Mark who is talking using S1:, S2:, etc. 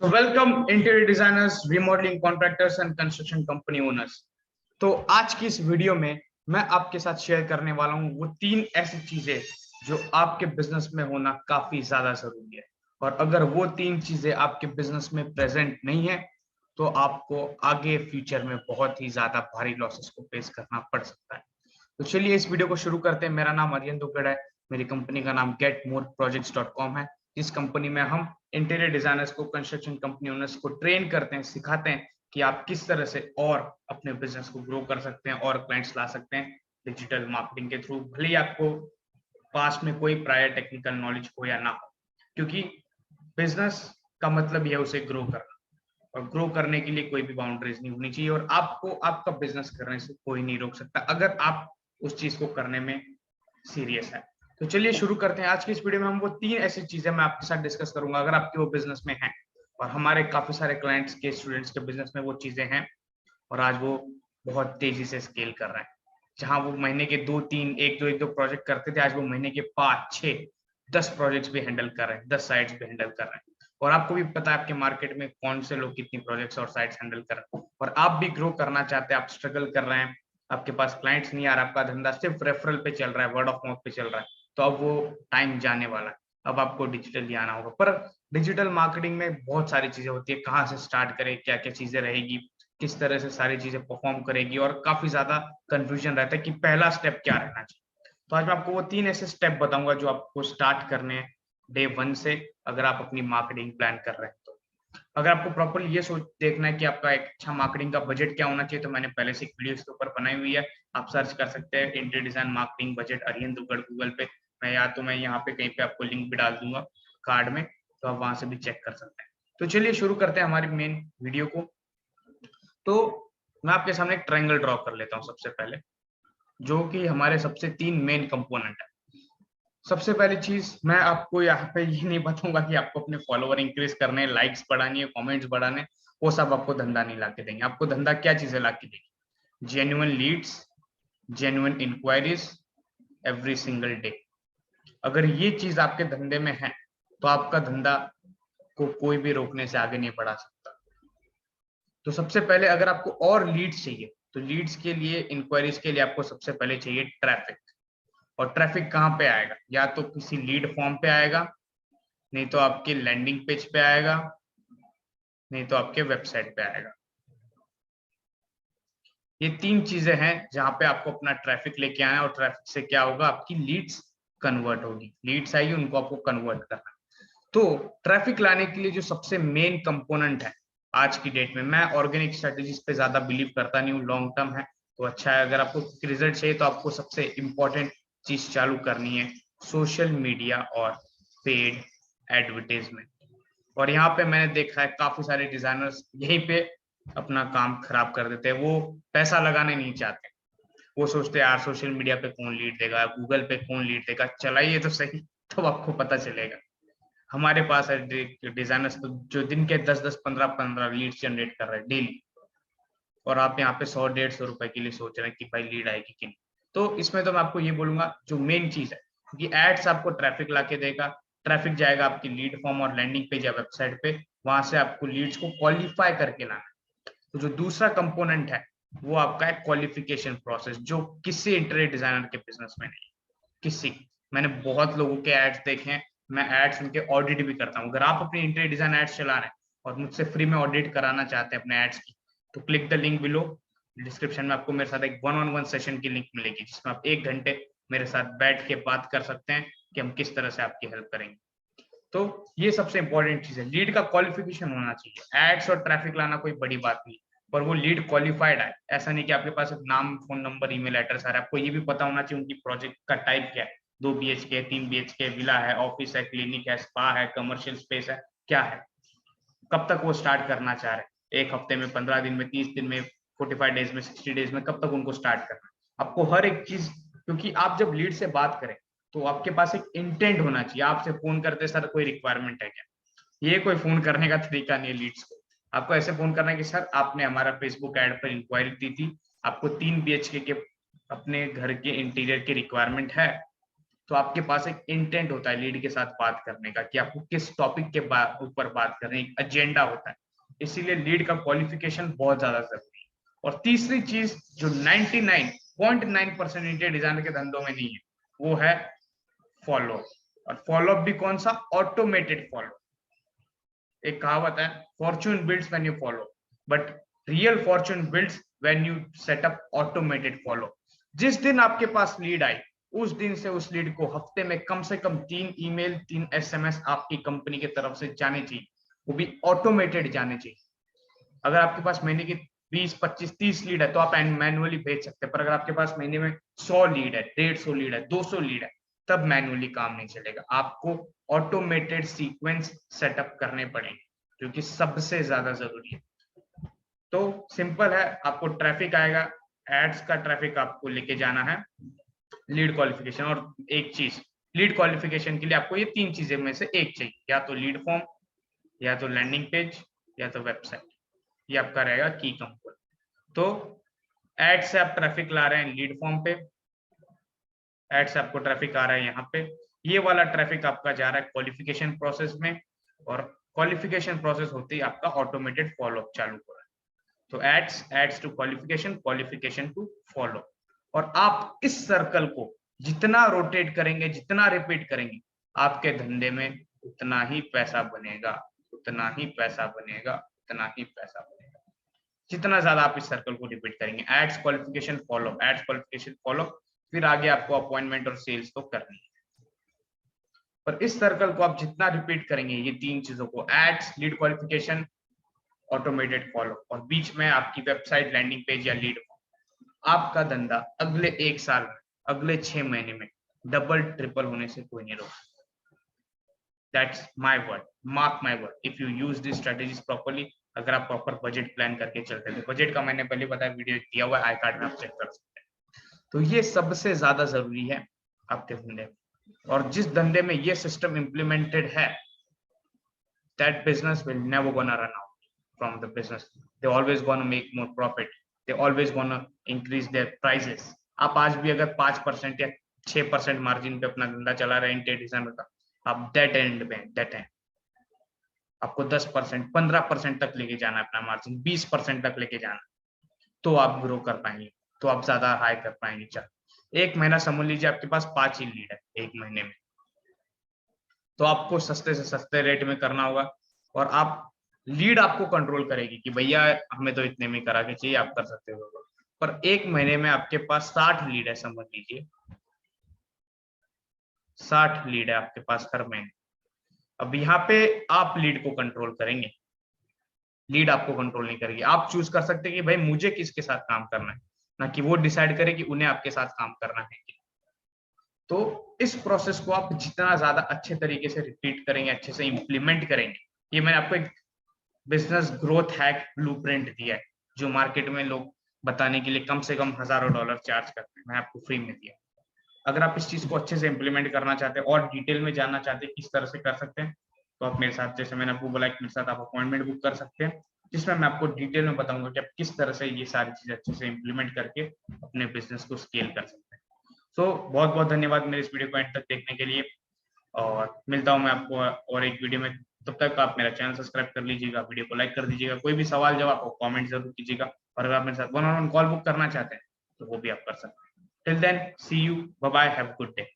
S1: So welcome interior designers, remodeling contractors and construction company owners। तो आज की इस वीडियो में मैं आपके साथ शेयर करने वाला हूँ वो 3 ऐसी चीजें जो आपके बिजनेस में होना काफी ज्यादा जरूरी है। और अगर वो 3 चीजें आपके बिजनेस में प्रेजेंट नहीं है तो आपको आगे फ्यूचर में बहुत ही ज्यादा भारी लॉसेस को फेस करना पड़ सकता है। तो चलिए इस वीडियो को शुरू करते हैं। मेरा नाम आर्यन दुग्गड़ है। मेरी कंपनी का नाम getmoreprojects.com है। इस कंपनी में हम इंटीरियर डिजाइनर्स को, कंस्ट्रक्शन कंपनी ओनर्स को ट्रेन करते हैं, सिखाते हैं कि आप किस तरह से और अपने बिजनेस को ग्रो कर सकते हैं और क्लाइंट्स ला सकते हैं डिजिटल मार्केटिंग के थ्रू, भले ही आपको पास में कोई प्रायर टेक्निकल नॉलेज हो या ना हो। क्योंकि बिजनेस का मतलब यह उसे ग्रो करना, और ग्रो करने के लिए कोई भी बाउंड्रीज नहीं होनी चाहिए और आपको आपका बिजनेस करने से कोई नहीं रोक सकता अगर आप उस चीज को करने में सीरियस है। तो चलिए शुरू करते हैं। आज की इस वीडियो में हम वो 3 ऐसी चीजें मैं आपके साथ डिस्कस करूंगा अगर आपके वो बिजनेस में हैं, और हमारे काफी सारे क्लाइंट्स के, स्टूडेंट्स के बिजनेस में वो चीजें हैं और आज वो बहुत तेजी से स्केल कर रहे हैं। जहां वो महीने के 2-3 एक दो प्रोजेक्ट करते थे, आज वो महीने के 5-6-10 प्रोजेक्ट्स भी हैंडल कर रहे हैं, 10 साइट्स भी हैंडल कर रहे हैं। और आपको भी पता है आपके मार्केट में कौन से लोग कितनी प्रोजेक्ट्स और साइट्स हैंडल कर रहे हैं। और आप भी ग्रो करना चाहते हैं, आप स्ट्रगल कर रहे हैं, आपके पास क्लाइंट्स नहीं आ रहा, आपका धंधा सिर्फ रेफरल पे चल रहा है, वर्ड ऑफ माउथ पे चल रहा है, तो अब वो टाइम जाने वाला है। अब आपको डिजिटली आना होगा। पर डिजिटल मार्केटिंग में बहुत सारी चीजें होती है, कहाँ से स्टार्ट करें, क्या क्या चीजें रहेगी, किस तरह से सारी चीजें परफॉर्म करेगी, और काफी ज्यादा कंफ्यूजन रहता है कि पहला स्टेप क्या रहना चाहिए। तो आज मैं आपको वो 3 ऐसे स्टेप बताऊंगा जो आपको स्टार्ट करने हैं डे 1 से, अगर आप अपनी मार्केटिंग प्लान कर रहे हैं तो। अगर आपको प्रॉपरली ये सोच देखना है कि आपका एक अच्छा मार्केटिंग का बजट क्या होना चाहिए, तो मैंने पहले से एक वीडियो इसके ऊपर बनाई हुई है। आप सर्च कर सकते हैं interior design marketing budget Aryan Duggar Google पे। मैं यहाँ पे कहीं पे आपको लिंक भी डाल दूंगा कार्ड में, तो आप वहां से भी चेक कर सकते हैं। तो चलिए शुरू करते हैं हमारी मेन वीडियो को। तो मैं आपके सामने एक ट्रायंगल ड्रॉ कर लेता हूँ सबसे पहले, जो कि हमारे सबसे 3 मेन कंपोनेंट है। सबसे पहली चीज मैं आपको यहाँ पे ये नहीं बताऊंगा कि आपको अपने फॉलोवर इंक्रीज करने, लाइक्स बढ़ानी है, कमेंट्स बढ़ाने, वो सब आपको धंधा नहीं लाके देंगे। आपको धंधा क्या चीजें लाके देंगी? Genuine leads, genuine inquiries every single day. अगर ये चीज आपके धंधे में है तो आपका धंधा को कोई भी रोकने से आगे नहीं बढ़ा सकता। तो सबसे पहले अगर आपको और लीड्स चाहिए तो लीड्स के लिए, इंक्वायरीज के लिए आपको सबसे पहले चाहिए ट्रैफिक। और ट्रैफिक कहाँ पे आएगा? या तो किसी लीड फॉर्म पे आएगा, नहीं तो आपके लैंडिंग पेज पे आएगा, नहीं तो आपके वेबसाइट पे आएगा। ये 3 चीजें हैं जहां पे आपको अपना ट्रैफिक लेके आना है, और ट्रैफिक से क्या होगा? आपकी लीड्स कन्वर्ट होगी। लीड्स आएगी, उनको आपको कन्वर्ट करना। तो ट्रैफिक लाने के लिए जो सबसे मेन कंपोनेंट है आज की डेट में, मैं ऑर्गेनिक स्ट्रेटेजीज पे ज्यादा बिलीव करता नहीं हूँ, लॉन्ग टर्म है तो अच्छा है। अगर आपको रिजल्ट चाहिए तो आपको सबसे इंपॉर्टेंट चीज चालू करनी है सोशल मीडिया और पेड एडवर्टाइजमेंट। और यहाँ पे मैंने देखा है काफी सारे डिजाइनर्स यहीं पे अपना काम खराब कर देते हैं। वो पैसा लगाने नहीं चाहते, वो सोचते हैं यार सोशल मीडिया पे कौन लीड देगा, गूगल पे कौन लीड देगा, चलाइए तो सही, तब आपको पता चलेगा। हमारे पास है डिजाइनर्स तो जो दिन के 10-10 15-15 लीड जनरेट कर रहे हैं डेली, और आप यहाँ पे 100-150 रुपए के लिए सोच रहे हैं कि भाई लीड आएगी कि नहीं। तो इसमें तो मैं आपको ये बोलूंगा जो मेन चीज है, क्योंकि एड्स आपको ट्रैफिक ला के देगा। ट्रैफिक जाएगा आपकी लीड फॉर्म और लैंडिंग पेज या वेबसाइट पे, वहां से आपको लीड्स को क्वालिफाई करके लाना है। तो जो दूसरा कंपोनेंट है वो आपका है क्वालिफिकेशन प्रोसेस, जो किसी इंटीरियर डिजाइनर के बिजनेस में नहीं, किसी। मैंने बहुत लोगों के एड्स देखे हैं, मैं एड्स उनके ऑडिट भी करता हूँ। अगर आप अपनी इंटीरियर डिजाइन एड्स चला रहे हैं और मुझसे फ्री में ऑडिट कराना चाहते हैं अपने एड्स की, तो click the link below. Description में आपको मेरे साथ एक 1-on-1 सेशन की लिंक मिलेगी, जिसमें आप 1 घंटे मेरे साथ बैठ के बात कर सकते हैं कि हम किस तरह से आपकी हेल्प करेंगे। तो ये सबसे इंपॉर्टेंट चीज है, लीड का क्वालिफिकेशन होना चाहिए। एड्स और ट्रैफिक लाना कोई बड़ी बात नहीं, पर वो लीड क्वालिफाइड है। ऐसा नहीं कि आपके पास एक नाम, फोन नंबर, ईमेल एड्रेस आ रहा है। आपको ये भी पता होना चाहिए उनकी प्रोजेक्ट का टाइप क्या है, 2 BHK, 3 BHK, विला है, ऑफिस है, क्लिनिक है, स्पा है, कमर्शियल स्पेस है, क्या है, कब तक वो स्टार्ट करना चाह रहे हैं, 1 हफ्ते में, 15 दिन में, 30 दिन में, 45 डेज में, 60 डेज में, कब तक उनको स्टार्ट करना है। आपको हर एक चीज, क्योंकि आप जब लीड से बात करें तो आपके पास एक इंटेंट होना चाहिए। आपसे फोन करते सर कोई रिक्वायरमेंट है क्या, ये कोई फोन करने का तरीका नहीं है लीड्स को। आपको ऐसे फोन करना है कि सर आपने हमारा फेसबुक ऐड पर इंक्वायरी दी थी, आपको 3 BHK के अपने घर के इंटीरियर की रिक्वायरमेंट है, तो आपके पास एक इंटेंट होता है लीड के साथ बात करने का कि आपको किस टॉपिक के ऊपर बात करनी है, एक एजेंडा होता है। इसीलिए लीड का क्वालिफिकेशन बहुत ज्यादा जरूरी है। और तीसरी चीज जो 99.9% इंटीरियर डिजाइनर के धंधों में नहीं है, वो है फॉलो। और फॉलो भी कौन सा? Automated follow. एक कहावत है, Fortune builds when you follow, but real Fortune builds when you set up automated follow. जिस दिन आपके पास लीड आई, उस दिन से उस लीड को हफ्ते में कम से कम 3 ईमेल 3 एसएमएस आपकी कंपनी की तरफ से जाने चाहिए, वो भी ऑटोमेटेड जाने चाहिए। अगर आपके पास महीने की 20 25 30 लीड है तो आप मैनुअली भेज सकते हैं, पर अगर आपके पास महीने में 100 लीड है, 150 लीड है, 200 लीड है, तब मैनुअली काम नहीं चलेगा। आपको ऑटोमेटेड सीक्वेंस सेटअप करने पड़ेंगे, जो कि सबसे ज्यादा जरूरी है। तो सिंपल है, आपको ट्रैफिक आएगा, एड्स का ट्रैफिक आपको लेके जाना है, लीड क्वालिफिकेशन। और एक चीज, लीड क्वालिफिकेशन के लिए आपको ये 3 चीजें में से एक चाहिए, या तो लीड फॉर्म, या तो लैंडिंग पेज, या तो वेबसाइट। ये आपका रहेगा की कंपोनेंट। तो एड से आप ट्रैफिक ला रहे हैं लीड फॉर्म पे, एड से आपको ट्रैफिक आ रहा है यहाँ पे, ये वाला ट्रैफिक आपका जा रहा है क्वालिफिकेशन प्रोसेस में, और क्वालिफिकेशन प्रोसेस होते ही आपका ऑटोमेटेड फॉलोअप चालू हो रहा है। तो ads to qualification, qualification to follow. और आप इस सर्कल को जितना रोटेट करेंगे, जितना रिपीट करेंगे, आपके धंधे में उतना ही पैसा बनेगा, उतना ही पैसा बनेगा, उतना ही पैसा बनेगा, जितना ज्यादा आप इस सर्कल को रिपीट करेंगे। Ads qualification follow, ads qualification follow, फिर आगे आपको अपॉइंटमेंट और सेल्स तो करनी है। पर इस सर्कल को आप जितना रिपीट करेंगे, ये 3 चीजों को, ads, lead qualification, automated follow, और बीच में आपकी वेबसाइट, लैंडिंग पेज या लीड, आपका धंधा अगले 1 साल में, अगले 6 महीने में डबल ट्रिपल होने से कोई नहीं रोक। That's my word, mark my word, if you use this strategies properly. अगर आप प्रॉपर बजट प्लान करके चलते हैं, तो बजट का मैंने पहले बताया, वीडियो दिया हुआ है, आई कार्ड में आप चेक कर सकते हैं। तो ये सबसे ज्यादा जरूरी है आपके धंधे में, और जिस धंधे में ये सिस्टम इंप्लीमेंटेड है, that business will never gonna run out from the business. They always gonna make more profit. They always gonna increase their prices. आप आज भी अगर 5% या 6% मार्जिन पे अपना धंधा चला रहे हैं इंटीरियर डिजाइनर का, आप डेट एंड में, डेट एंड आपको 10% 15% तक लेके जाना है, अपना मार्जिन 20% तक लेके जाना, तो आप ग्रो कर पाएंगे, तो आप ज्यादा हाई कर पाएंगे। चल एक महीना समझ लीजिए आपके पास 5 ही लीड है एक महीने में, तो आपको सस्ते से सस्ते रेट में करना होगा, और आप लीड आपको कंट्रोल करेगी कि भैया हमें तो इतने में करा के चाहिए, आप कर सकते हो। पर एक महीने में आपके पास 60 लीड है, समझ लीजिए 60 लीड है आपके पास हर महीने। अब यहाँ पे आप लीड को कंट्रोल करेंगे, लीड आपको कंट्रोल नहीं करेगी। आप चूज कर सकते हैं कि भाई मुझे किसके साथ काम करना है, ना कि वो डिसाइड करे कि उन्हें आपके साथ काम करना है। तो इस प्रोसेस को आप जितना ज्यादा अच्छे तरीके से रिपीट करेंगे, अच्छे से इंप्लीमेंट करेंगे, ये मैंने आपको एक बिजनेस ग्रोथ हैक ब्लूप्रिंट दिया है, जो मार्केट में लोग बताने के लिए कम से कम हजारों डॉलर चार्ज करते हैं, मैं आपको फ्री में दिया। अगर आप इस चीज को अच्छे से इंप्लीमेंट करना चाहते हैं और डिटेल में जानना चाहते हैं किस तरह से कर सकते हैं, तो आप मेरे साथ, जैसे मैंने आपको बोला, मेरे साथ आप अपॉइंटमेंट बुक कर सकते हैं, जिसमें मैं आपको डिटेल में बताऊंगा कि आप किस तरह से ये सारी चीजें अच्छे से इंप्लीमेंट करके अपने बिजनेस को स्केल कर सकते हैं। तो बहुत बहुत धन्यवाद मेरे इस वीडियो को एंड तक देखने के लिए, और मिलता हूं मैं आपको और एक वीडियो में। तब तक आप मेरा चैनल सब्सक्राइब कर लीजिएगा, वीडियो को लाइक कर दीजिएगा, कोई भी सवाल जवाब आपको कमेंट जरूर कीजिएगा, और अगर आप मेरे साथ one on one call book करना चाहते हैं तो वो भी आप कर सकते हैं। Till then see you, bye bye, have a good day.